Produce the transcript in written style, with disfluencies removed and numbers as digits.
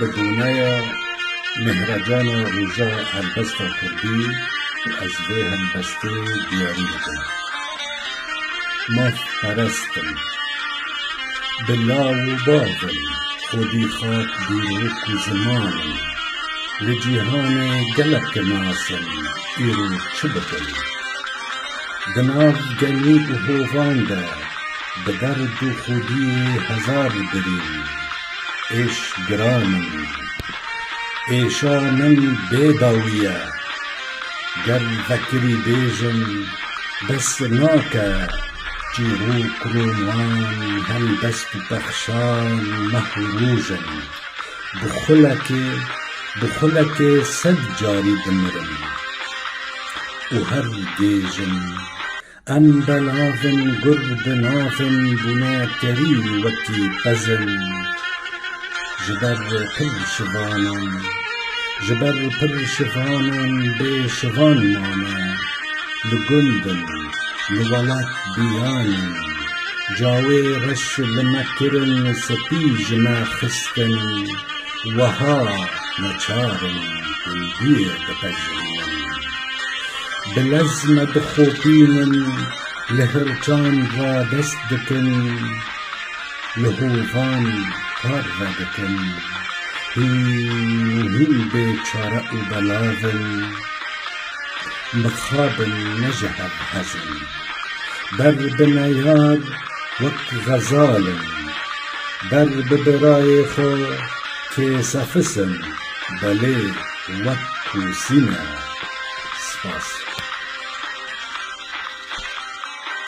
بدونه مهرجان روژا هلبست کردی از وی هلبسته دیاری بکنم. ماف پرستم بلا و باغم خودی خاک بیروک و زمانم لجیهان گلک ناسم ایرو چه بکن. دناف گنی و هووان ده به درد و خودی هزار بریم ایش گرانم ایشا من بیداویه گر فکری بیجم بس ناکه جیرو کرومان هل بست بخشان مهروجن بخلک صد جاری دمرم و هر دیجم ان بلافن گرد نافن بنا کری وکی پزن جبر پر شوانان به شوان مانا لگندن لولات بیانن جاوی رش لمکرن سپیج ما خستن وها نچارن دلبیر بپجرین بلزم بخوبینن لهرجان را دست دکن لهوفان کار را دکن هین بیچاره و بلاون مخابن نجهر حزن بر بنیار وک غزالن بر ببرای خو که سفسن بله وک کوسینه سپاس.